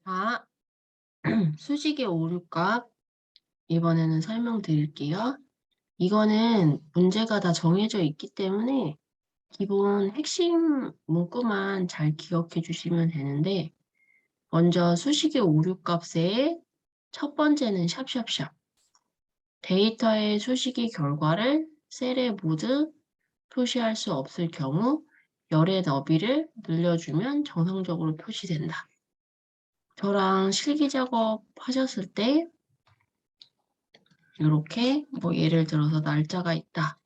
자, 수직의 오류값 이번에는 설명드릴게요. 이거는 문제가 다 정해져 있기 때문에 기본 핵심 문구만 잘 기억해 주시면 되는데 먼저 수식의 오류값의 첫 번째는 샵샵샵. 데이터의 수식의 결과를 셀에 모두 표시할 수 없을 경우 열의 너비를 늘려주면 정상적으로 표시된다. 저랑 실기 작업 하셨을 때 이렇게 뭐 예를 들어서 날짜가 있다.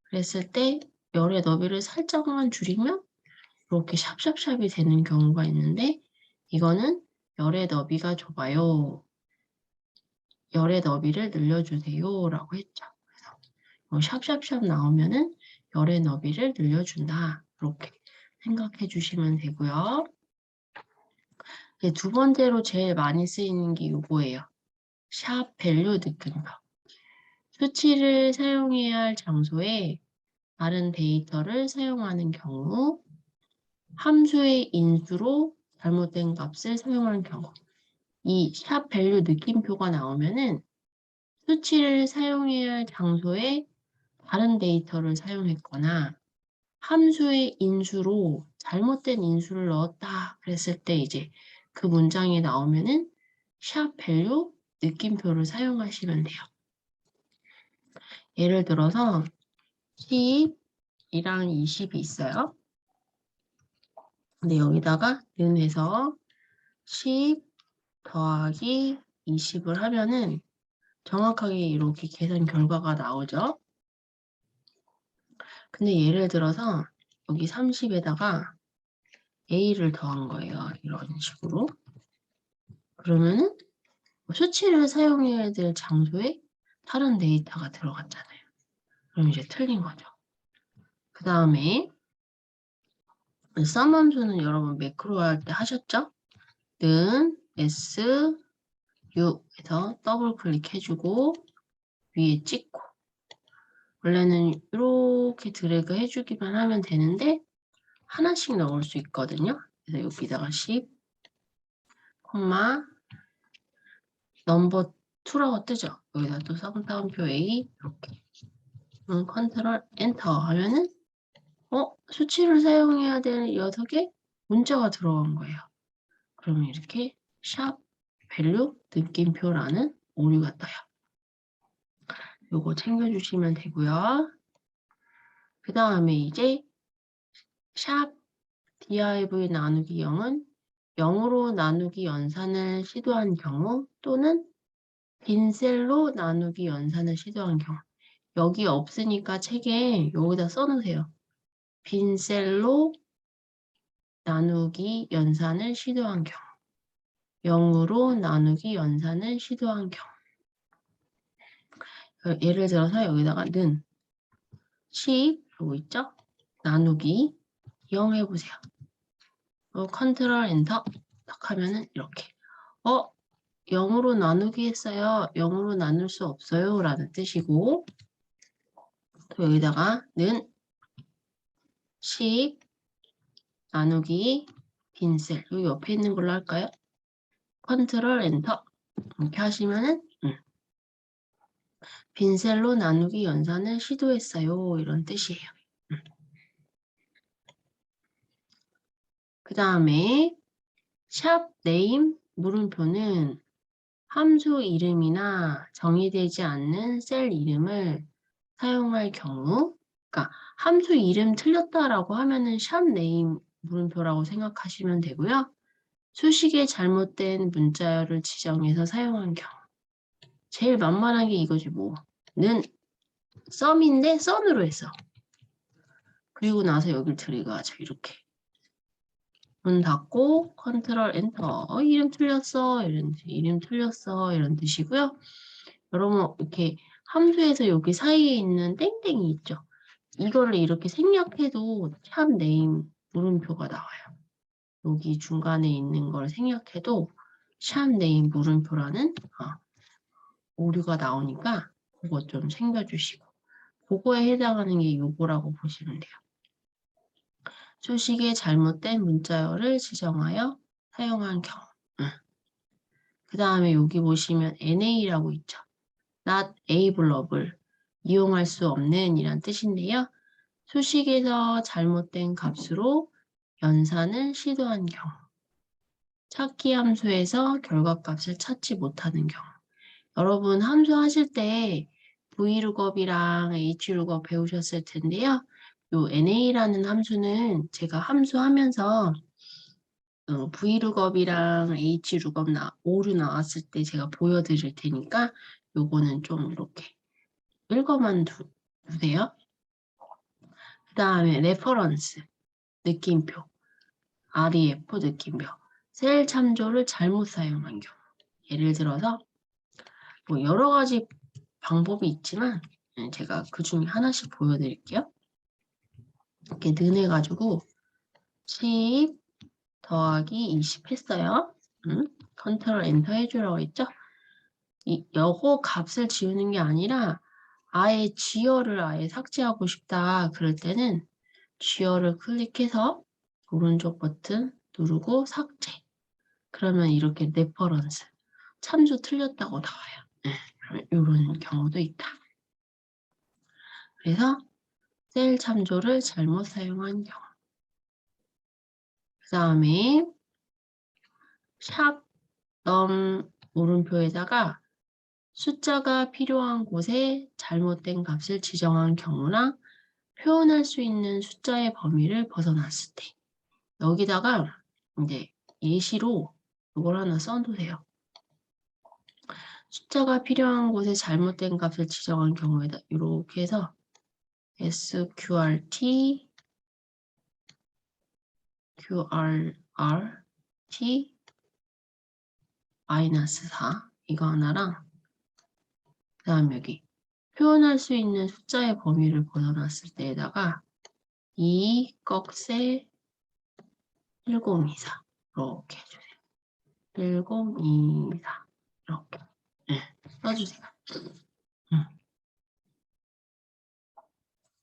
그랬을 때 열의 너비를 살짝만 줄이면 이렇게 샵샵샵이 되는 경우가 있는데 이거는 열의 너비가 좁아요. 열의 너비를 늘려주세요 라고 했죠. 그래서 뭐 샵샵샵 나오면은 열의 너비를 늘려준다. 이렇게 생각해 주시면 되고요. 두 번째로 제일 많이 쓰이는 게 이거예요. 샵 밸류 느낌표. 수치를 사용해야 할 장소에 다른 데이터를 사용하는 경우, 함수의 인수로 잘못된 값을 사용하는 경우, 이 샵 밸류 느낌표가 나오면은 수치를 사용해야 할 장소에 다른 데이터를 사용했거나 함수의 인수로 잘못된 인수를 넣었다 그랬을 때 이제 그 문장이 나오면은 샵 밸류 느낌표를 사용하시면 돼요. 예를 들어서 10이랑 20이 있어요. 근데 여기다가 는 해서 10 더하기 20을 하면은 정확하게 이렇게 계산 결과가 나오죠. 근데 예를 들어서 여기 30에다가 A를 더한 거예요. 이런 식으로. 그러면은 수치를 사용해야 될 장소에 다른 데이터가 들어갔잖아요. 그럼 이제 틀린 거죠. 그 다음에 썸 함수는 여러분 매크로 할 때 하셨죠? 는 S 6에서 더블 클릭해주고 위에 찍고 원래는 이렇게 드래그 해주기만 하면 되는데 하나씩 넣을 수 있거든요. 그래서 여기다가 10, 넘버 2라고 뜨죠. 여기다 또 썸따옴표 A 이렇게 컨트롤 엔터 하면은 수치를 사용해야 되는 녀석에 문자가 들어간 거예요. 그러면 이렇게 샵 밸류 느낌표라는 오류가 떠요. 요거 챙겨주시면 되고요. 그 다음에 이제 샵 div 나누기 0은 0으로 나누기 연산을 시도한 경우 또는 빈 셀로 나누기 연산을 시도한 경우 여기 없으니까 책에 여기다 써놓으세요. 빈 셀로 나누기 연산을 시도한 경우 0으로 나누기 연산을 시도한 경우 예를 들어서 여기다가 는 10 하고 있죠? 나누기 0 해보세요. 컨트롤 엔터 딱 하면은 이렇게 0으로 나누기 했어요. 0으로 나눌 수 없어요. 라는 뜻이고 또 여기다가 는 10 나누기 빈셀 여기 옆에 있는 걸로 할까요? 컨트롤 엔터 이렇게 하시면은 빈셀로 나누기 연산을 시도했어요. 이런 뜻이에요. 그 다음에 샵 네임 물음표는 함수 이름이나 정의되지 않는 셀 이름을 사용할 경우 그러니까 함수 이름 틀렸다라고 하면은 샵 네임 물음표라고 생각하시면 되고요. 수식에 잘못된 문자열을 지정해서 사용한 경우 제일 만만한 게 이거지 뭐. 는 썸인데 썬으로 했어. 그리고 나서 여길 드래그하자 이렇게. 문 닫고 컨트롤 엔터 이름 틀렸어 이름 틀렸어 이런 뜻이고요. 여러분 이렇게 함수에서 여기 사이에 있는 땡땡이 있죠. 이거를 이렇게 생략해도 샵 네임 물음표가 나와요. 여기 중간에 있는 걸 생략해도 샵 네임 물음표라는 오류가 나오니까 그거 좀 챙겨주시고 그거에 해당하는 게 요거라고 보시면 돼요. 수식에 잘못된 문자열을 지정하여 사용한 경우. 그 다음에 여기 보시면 NA라고 있죠. Not ableable. 이용할 수 없는 이란 뜻인데요. 수식에서 잘못된 값으로 연산을 시도한 경우. 찾기 함수에서 결과값을 찾지 못하는 경우. 여러분 함수 하실 때 VLOOKUP이랑 HLOOKUP 배우셨을 텐데요. 요 NA라는 함수는 제가 함수 하면서 VLOOKUP이랑 HLOOKUP 오류 나왔을 때 제가 보여드릴 테니까 요거는 좀 이렇게 읽어만 두세요. 그 다음에 레퍼런스, 느낌표, REF 느낌표, 셀 참조를 잘못 사용한 경우. 예를 들어서 뭐 여러 가지 방법이 있지만 제가 그 중에 하나씩 보여드릴게요. 이렇게 는해가지고 10 더하기 20 했어요. 컨트롤 엔터 해주라고 했죠. 여거 값을 지우는 게 아니라 아예 지열을 아예 삭제하고 싶다. 그럴 때는 지열을 클릭해서 오른쪽 버튼 누르고 삭제. 그러면 이렇게 레퍼런스 참조 틀렸다고 나와요. 이런 경우도 있다. 그래서 셀 참조를 잘못 사용한 경우. 그 다음에 샵 물음표에다가 숫자가 필요한 곳에 잘못된 값을 지정한 경우나 표현할 수 있는 숫자의 범위를 벗어났을 때 여기다가 이제 예시로 이걸 하나 써두세요. 숫자가 필요한 곳에 잘못된 값을 지정한 경우에다 이렇게 해서 sqrt qrt -4 이거 하나랑 그 다음 여기 표현할 수 있는 숫자의 범위를 벗어났을 때에다가 2 꺽쇠 1024 이렇게 해주세요. 1024 이렇게 써주세요.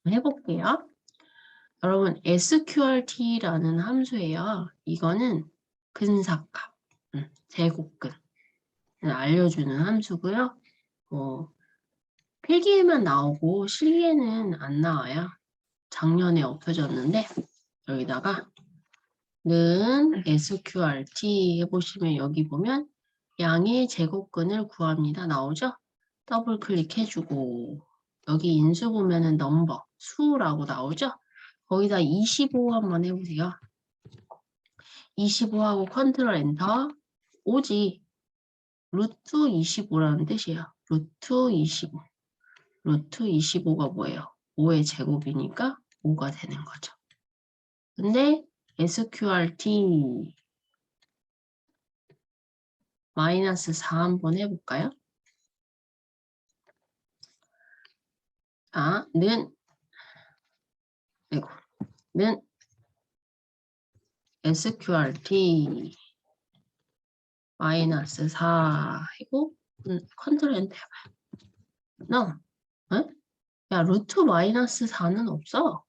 해볼게요. 여러분 sqrt라는 함수예요. 이거는 근사값, 제곱근 알려주는 함수고요. 필기에만 나오고 실기에는 안 나와요. 작년에 없어졌는데 여기다가 는 sqrt 해보시면 여기 보면 양의 제곱근을 구합니다. 나오죠? 더블 클릭해주고 여기 인수 보면은 넘버, 수라고 나오죠? 거기다 25 한번 해보세요. 25하고 컨트롤 엔터 오지 루트 25라는 뜻이에요. 루트 25. 루트 25가 뭐예요? 5의 제곱이니까 5가 되는 거죠. 근데 sqrt -4 한번 해볼까요? 자, 는 sqrt -4 하고 컨트롤 엔터 해봐요. 야, 루트 -4는 없어.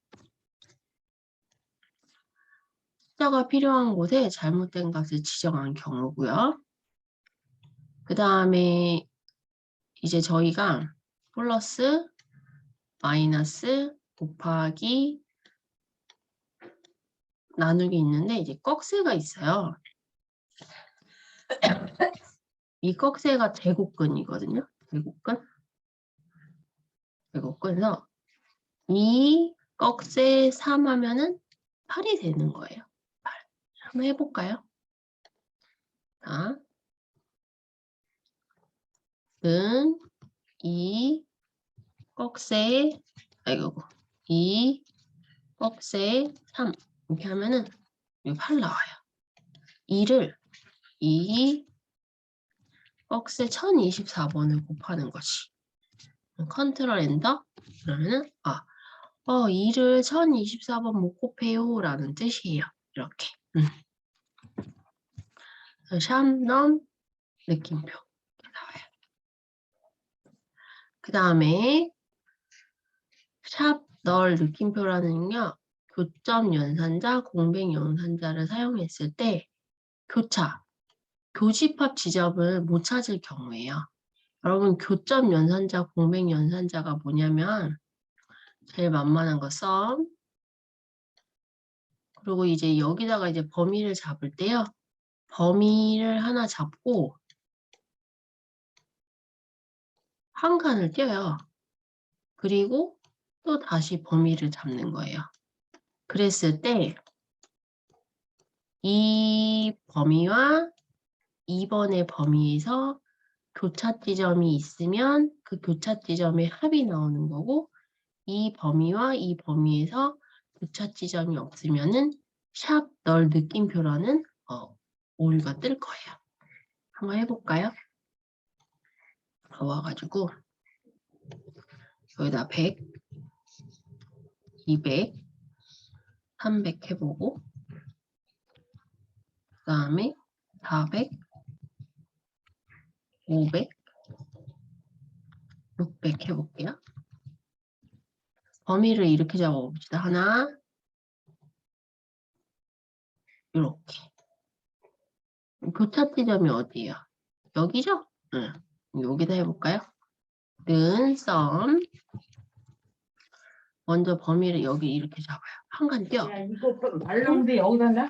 숫자가 필요한 곳에 잘못된 값을 지정한 경우고요. 그 다음에 이제 저희가 플러스, 마이너스, 곱하기, 나누기 있는데 이제 꺽쇠가 있어요. 이 꺽쇠가 제곱근이거든요. 제곱근에서 2 꺽쇠 3 하면은 8이 되는 거예요. 8. 한번 해볼까요? 자, 는 2 꺽쇠 2 꺽쇠 3 이렇게 하면은 8 나와요. 2를 2 꺽쇠 1024번을 곱하는 것이 컨트롤 엔터 그러면은 2를 1024번 못 곱해요 라는 뜻이에요. 이렇게 샵넘 느낌표 나와요. 그 다음에 샵 널 느낌표라는요. 교점 연산자, 공백 연산자를 사용했을 때 교차, 교집합 지점을 못 찾을 경우예요. 여러분 교점 연산자, 공백 연산자가 뭐냐면 제일 만만한 거 sum, 그리고 이제 여기다가 이제 범위를 잡을 때요. 범위를 하나 잡고 한 칸을 띄어요. 그리고 또 다시 범위를 잡는 거예요. 그랬을 때 이 범위와 2번의 범위에서 교차 지점이 있으면 그 교차 지점의 합이 나오는 거고 이 범위와 이 범위에서 교차 지점이 없으면은 샵 널 느낌표라는 오류가 뜰 거예요. 한번 해볼까요? 와가지고 여기다 100, 200, 300 해보고 그 다음에 400, 500, 600 해볼게요. 범위를 이렇게 잡아봅시다. 하나, 이렇게. 교차 지점이 어디예요? 여기죠? 응. 여기다 해볼까요? 는 sum 먼저 범위를 여기 이렇게 잡아요. 한 칸 띄어. 야, 이거 말랐는데 여기다 놔?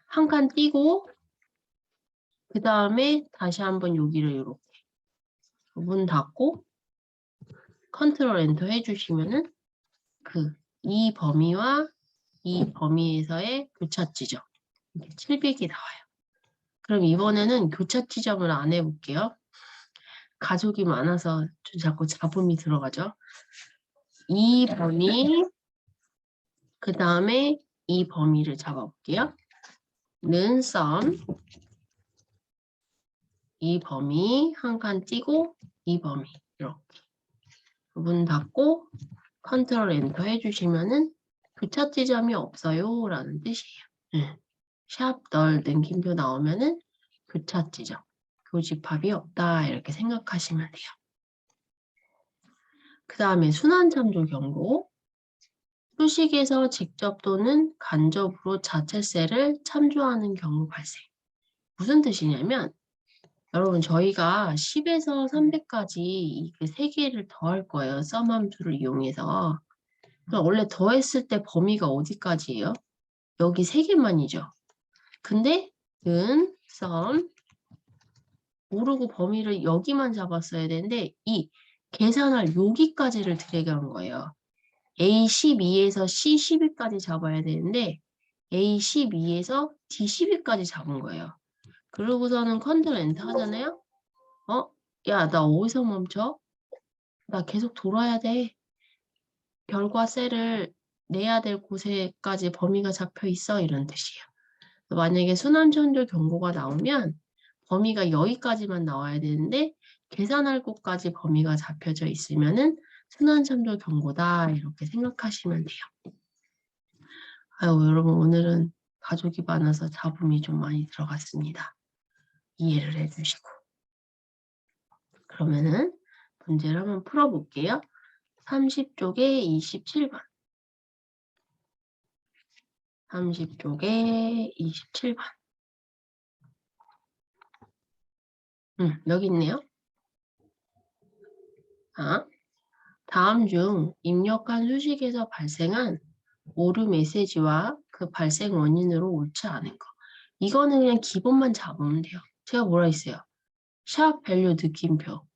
한 칸 띄고 그 다음에 다시 한번 여기를 이렇게 문 닫고 컨트롤 엔터 해주시면은 이 범위와 이 범위에서의 교차 지점 700이 나와요. 그럼 이번에는 교차 지점을 안 해볼게요. 가족이 많아서 자꾸 잡음이 들어가죠. 이 범위 그 다음에 이 범위를 잡아볼게요. 는 sum 이 범위 한 칸 띄고 이 범위 이렇게 문 닫고 컨트롤 엔터 해주시면은 교차 지점이 없어요 라는 뜻이에요. 샵 널 느낌표 나오면은 교차 지점, 교집합이 없다 이렇게 생각하시면 돼요. 그 다음에 순환 참조 경고. 수식에서 직접 또는 간접으로 자체 셀을 참조하는 경우 발생. 무슨 뜻이냐면 여러분 저희가 10에서 300까지 이 3개를 더할 거예요. sum 함수를 이용해서. 원래 더했을 때 범위가 어디까지예요? 여기 3개만이죠. 근데 는, sum 모르고 범위를 여기만 잡았어야 되는데 이 계산할 여기까지를 드래그한 거예요. A12에서 C12까지 잡아야 되는데 A12에서 D12까지 잡은 거예요. 그러고서는 컨트롤 엔터 하잖아요. 야, 나 어디서 멈춰? 나 계속 돌아야 돼. 별과 셀을 내야 될 곳에까지 범위가 잡혀 있어. 이런 뜻이에요. 만약에 순환천조 경고가 나오면 범위가 여기까지만 나와야 되는데 계산할 곳까지 범위가 잡혀져 있으면은 순환천조 경고다. 이렇게 생각하시면 돼요. 아유, 여러분 오늘은 가족이 많아서 잡음이 좀 많이 들어갔습니다. 이해를 해주시고. 그러면은 문제를 한번 풀어볼게요. 30쪽에 27번. 30쪽에 27번. 여기 있네요. 다음 중 입력한 수식에서 발생한 오류 메시지와 그 발생 원인으로 옳지 않은 거. 이거는 그냥 기본만 잡으면 돼요. 제가 뭐라 했어요? 샵 밸류 느낌표.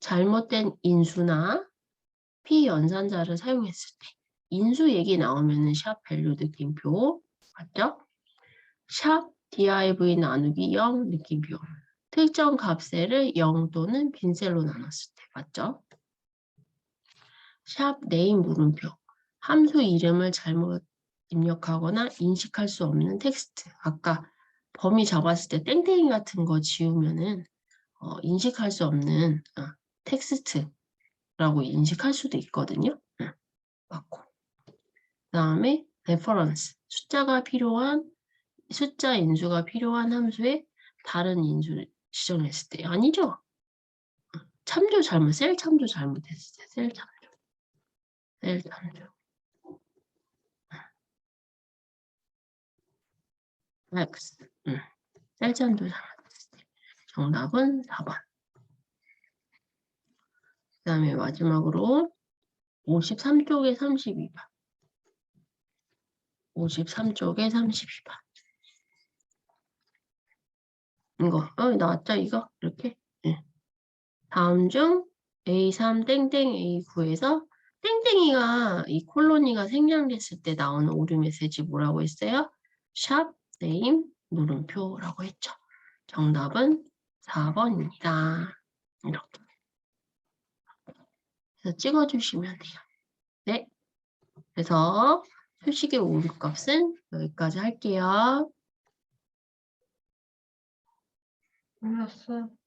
잘못된 인수나 피연산자를 사용했을 때 인수 얘기 나오면은 샵 밸류 느낌표 맞죠? 샵 div 나누기 0 느낌표. 특정 값셀을 0 또는 빈셀로 나눴을 때 맞죠? 샵 네임 물음표. 함수 이름을 잘못 입력하거나 인식할 수 없는 텍스트. 아까 범위 잡았을 때 땡땡이 같은 거 지우면은 인식할 수 없는 텍스트라고 인식할 수도 있거든요. 맞고. 그 다음에 reference. 숫자 인수가 필요한 함수에 다른 인수를 지정했을 때. 아니죠? 참조 잘못, 셀 참조 잘못했을 때. 셀 참조. 셀 참조. X. 셀전도 잘랐을 때. 정답은 4번. 그 다음에 마지막으로 53쪽에 32번. 53쪽에 32번. 이거, 나왔죠, 이거? 이렇게. 네. 다음 중 A3 땡땡 A9에서 땡땡이가 이 콜로니가 생략됐을 때 나오는 오류 메시지 뭐라고 했어요? 샵, 네임, 물음표라고 했죠. 정답은 4번입니다. 이렇게. 그래서 찍어주시면 돼요. 네. 그래서 표식의 오류 값은 여기까지 할게요. 알았어.